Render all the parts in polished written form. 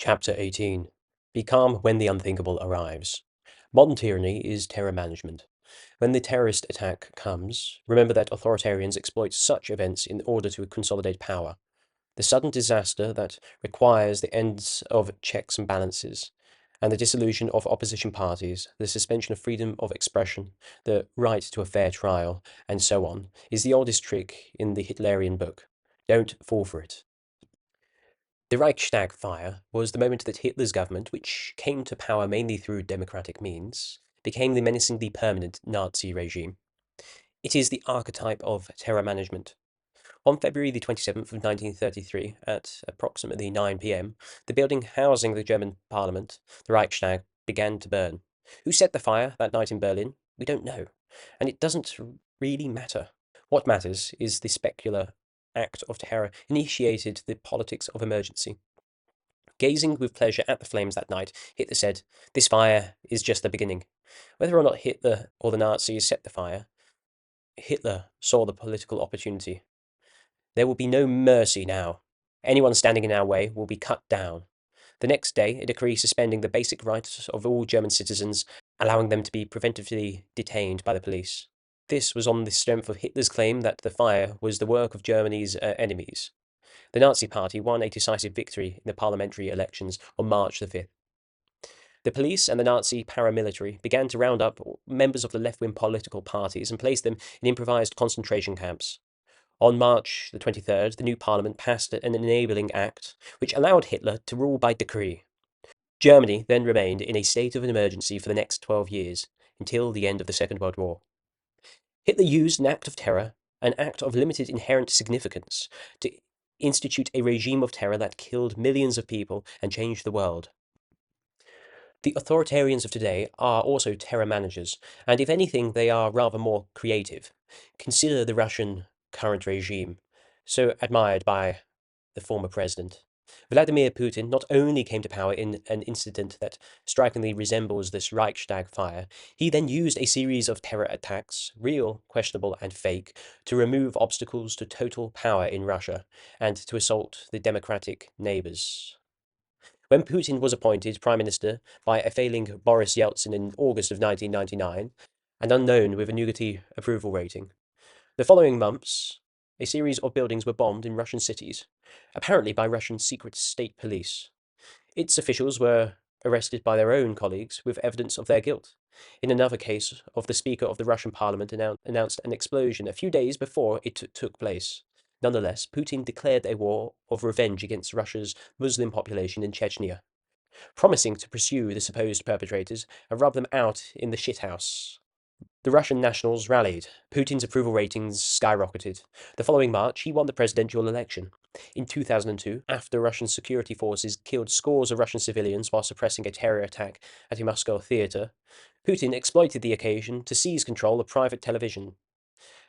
Chapter 18. Be calm when the unthinkable arrives. Modern tyranny is terror management. When the terrorist attack comes, remember that authoritarians exploit such events in order to consolidate power. The sudden disaster that requires the ends of checks and balances, and the dissolution of opposition parties, the suspension of freedom of expression, the right to a fair trial, and so on, is the oldest trick in the Hitlerian book. Don't fall for it. The Reichstag fire was the moment that Hitler's government, which came to power mainly through democratic means, became the menacingly permanent Nazi regime. It is the archetype of terror management. On February the 27th of 1933, at approximately 9 p.m., the building housing the German parliament, the Reichstag, began to burn. Who set the fire that night in Berlin? We don't know, and it doesn't really matter. What matters is the specular act of terror initiated the politics of emergency. Gazing with pleasure at the flames that night, Hitler said, "This fire is just the beginning." Whether or not Hitler or the Nazis set the fire, Hitler saw the political opportunity. There will be no mercy now. Anyone standing in our way will be cut down. The next day, a decree suspending the basic rights of all German citizens, allowing them to be preventively detained by the police. This was on the strength of Hitler's claim that the fire was the work of Germany's enemies. The Nazi Party won a decisive victory in the parliamentary elections on March the 5th. The police and the Nazi paramilitary began to round up members of the left-wing political parties and place them in improvised concentration camps. On March the 23rd, the new parliament passed an enabling act which allowed Hitler to rule by decree. Germany then remained in a state of emergency for the next 12 years, until the end of the Second World War. Hitler used an act of terror, an act of limited inherent significance, to institute a regime of terror that killed millions of people and changed the world. The authoritarians of today are also terror managers, and if anything, they are rather more creative. Consider the Russian current regime, so admired by the former president. Vladimir Putin not only came to power in an incident that strikingly resembles this Reichstag fire, he then used a series of terror attacks, real, questionable, and fake, to remove obstacles to total power in Russia and to assault the democratic neighbors. When Putin was appointed prime minister by a failing Boris Yeltsin in August of 1999, an unknown with a negative approval rating, the following months, a series of buildings were bombed in Russian cities, apparently by Russian secret state police. Its officials were arrested by their own colleagues with evidence of their guilt. In another case, the Speaker of the Russian Parliament announced an explosion a few days before it took place. Nonetheless, Putin declared a war of revenge against Russia's Muslim population in Chechnya, promising to pursue the supposed perpetrators and rub them out in the shithouse. The Russian nationals rallied. Putin's approval ratings skyrocketed. The following March, he won the presidential election. In 2002, after Russian security forces killed scores of Russian civilians while suppressing a terror attack at a Moscow theater, Putin exploited the occasion to seize control of private television.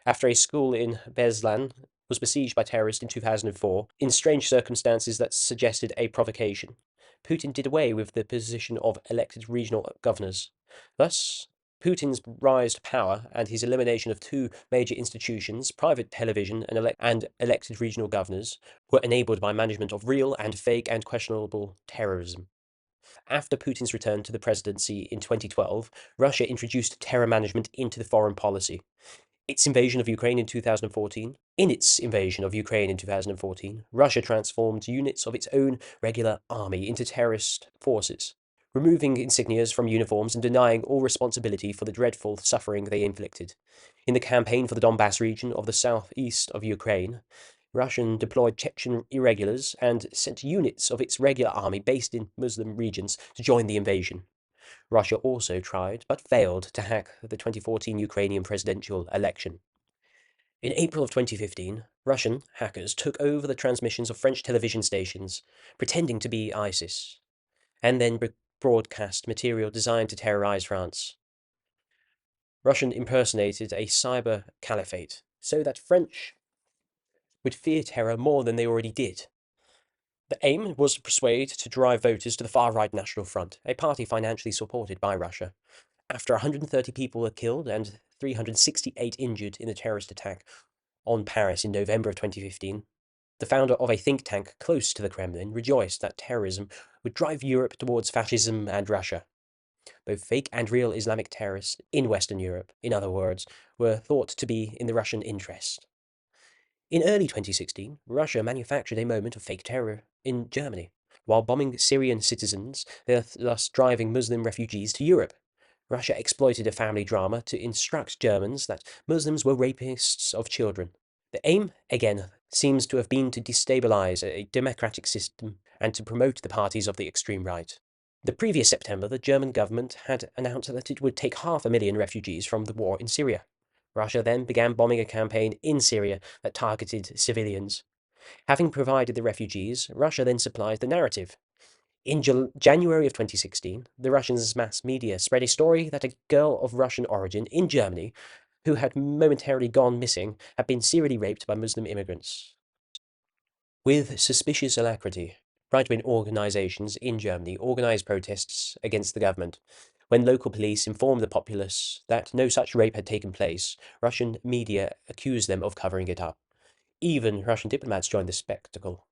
After a school in Beslan was besieged by terrorists in 2004, in strange circumstances that suggested a provocation, Putin did away with the position of elected regional governors. Thus, Putin's rise to power and his elimination of two major institutions, private television and elected regional governors, were enabled by management of real and fake and questionable terrorism. After Putin's return to the presidency in 2012, Russia introduced terror management into the foreign policy. In its invasion of Ukraine in 2014, Russia transformed units of its own regular army into terrorist forces, removing insignias from uniforms and denying all responsibility for the dreadful suffering they inflicted. In the campaign for the Donbass region of the southeast of Ukraine, Russia deployed Chechen irregulars and sent units of its regular army based in Muslim regions to join the invasion. Russia also tried, but failed, to hack the 2014 Ukrainian presidential election. In April of 2015, Russian hackers took over the transmissions of French television stations, pretending to be ISIS, and then broadcast material designed to terrorize France. Russian impersonated a cyber caliphate so that French would fear terror more than they already did. The aim was to persuade to drive voters to the far-right National Front, a party financially supported by Russia. After 130 people were killed and 368 injured in the terrorist attack on Paris in November of 2015, The founder of a think tank close to the Kremlin rejoiced that terrorism would drive Europe towards fascism and Russia. Both fake and real Islamic terrorists in Western Europe, in other words, were thought to be in the Russian interest. In early 2016, Russia manufactured a moment of fake terror in Germany, while bombing Syrian citizens, thus driving Muslim refugees to Europe. Russia exploited a family drama to instruct Germans that Muslims were rapists of children. The aim, again, seems to have been to destabilize a democratic system and to promote the parties of the extreme right. The previous September, the German government had announced that it would take 500,000 refugees from the war in Syria. Russia then began bombing a campaign in Syria that targeted civilians. Having provided the refugees, Russia then supplies the narrative. In January of 2016, the Russians' mass media spread a story that a girl of Russian origin in Germany, who had momentarily gone missing, had been serially raped by Muslim immigrants. With suspicious alacrity, right-wing organizations in Germany organized protests against the government. When local police informed the populace that no such rape had taken place, Russian media accused them of covering it up. Even Russian diplomats joined the spectacle.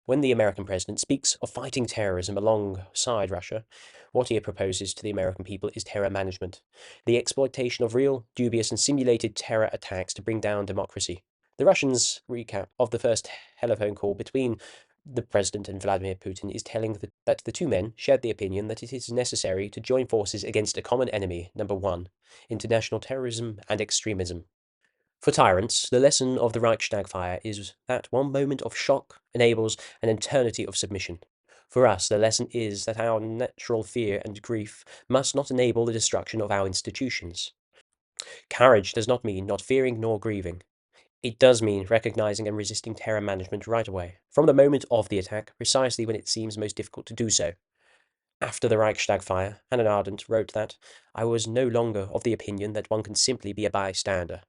When the American president speaks of fighting terrorism alongside Russia, what he proposes to the American people is terror management, the exploitation of real, dubious, and simulated terror attacks to bring down democracy. The Russians' recap of the first telephone call between the president and Vladimir Putin is telling that the two men shared the opinion that it is necessary to join forces against a common enemy, number one, international terrorism and extremism. For tyrants, the lesson of the Reichstag fire is that one moment of shock enables an eternity of submission. For us, the lesson is that our natural fear and grief must not enable the destruction of our institutions. Courage does not mean not fearing nor grieving. It does mean recognizing and resisting terror management right away, from the moment of the attack, precisely when it seems most difficult to do so. After the Reichstag fire, Hannah Arendt wrote that, "I was no longer of the opinion that one can simply be a bystander.